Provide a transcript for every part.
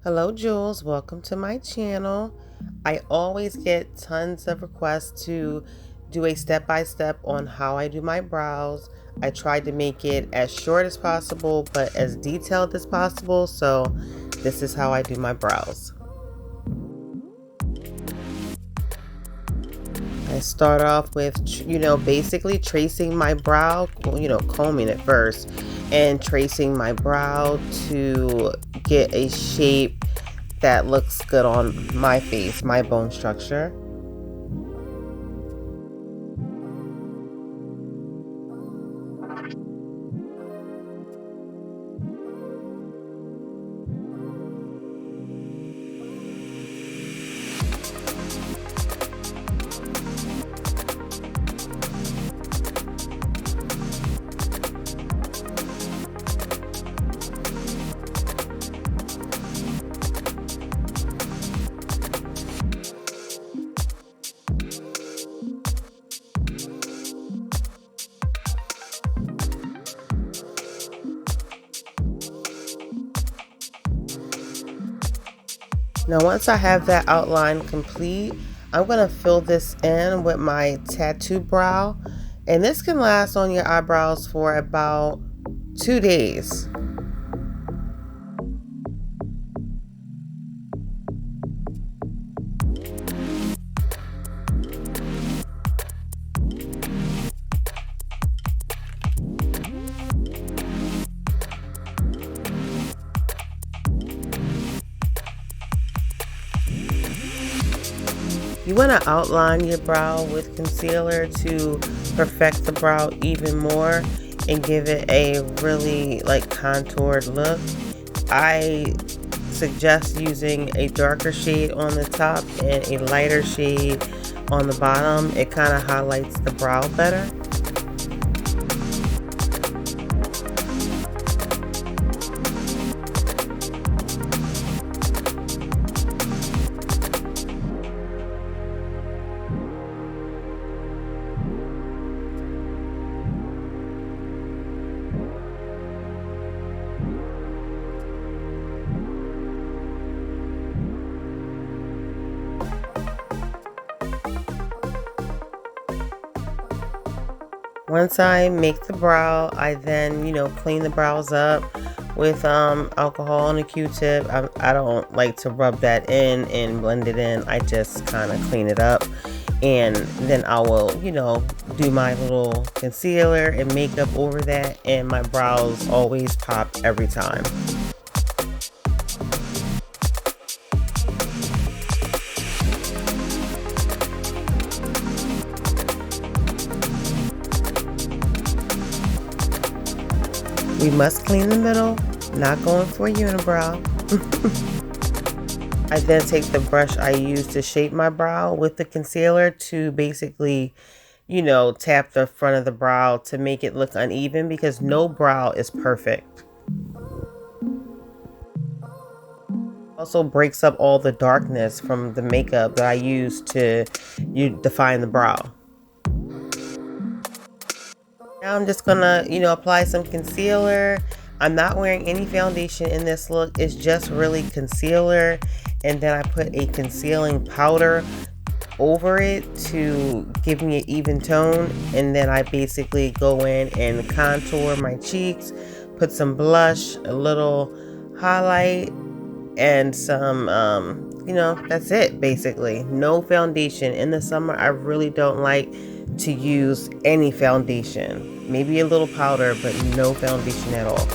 Hello Jewels, welcome to my channel. I always get tons of requests to do a step-by-step on how I do my brows. I tried to make it as short as possible but as detailed as possible, so this is how I do my brows. I start off with, basically tracing my brow, combing it first and tracing my brow to get a shape that looks good on my face, my bone structure. Now once I have that outline complete, I'm going to fill this in with my tattoo brow, and this can last on your eyebrows for about 2 days. You want to outline your brow with concealer to perfect the brow even more and give it a really contoured look. I suggest using a darker shade on the top and a lighter shade on the bottom. It kind of highlights the brow better. Once I make the brow, I then, clean the brows up with alcohol and a Q-tip. I don't like to rub that in and blend it in. I just kind of clean it up, and then I will, do my little concealer and makeup over that, and my brows always pop every time. We must clean the middle, not going for a unibrow. I then take the brush I use to shape my brow with the concealer to basically, tap the front of the brow to make it look uneven, because no brow is perfect. Also breaks up all the darkness from the makeup that I use to define the brow. Now I'm just gonna, apply some concealer. I'm not wearing any foundation in this look. It's just really concealer. And then I put a concealing powder over it to give me an even tone. And then I basically go in and contour my cheeks, put some blush, a little highlight, and some, that's it basically. No foundation. In the summer, I really don't like to use any foundation. Maybe a little powder, but no foundation at all.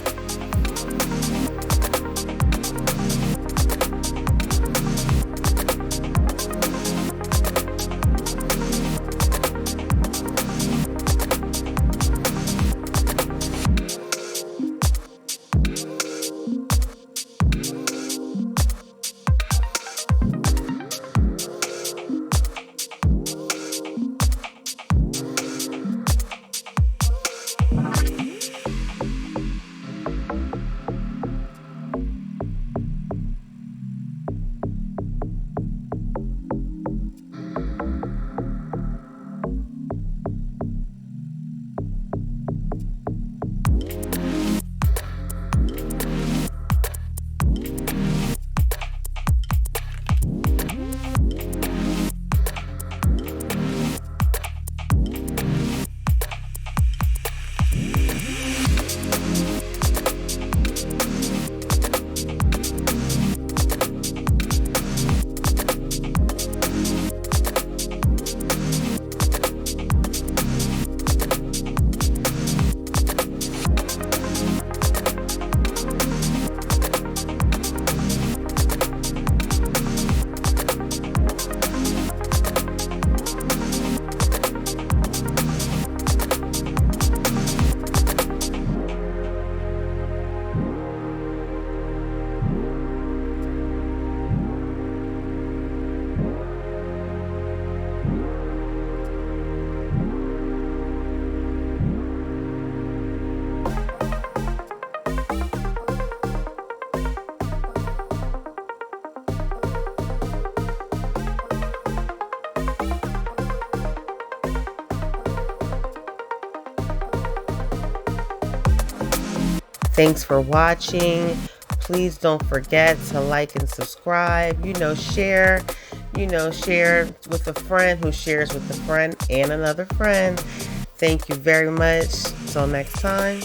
Thanks for watching. Please don't forget to like and subscribe. Share. Share with a friend who shares with a friend and another friend. Thank you very much. Till next time.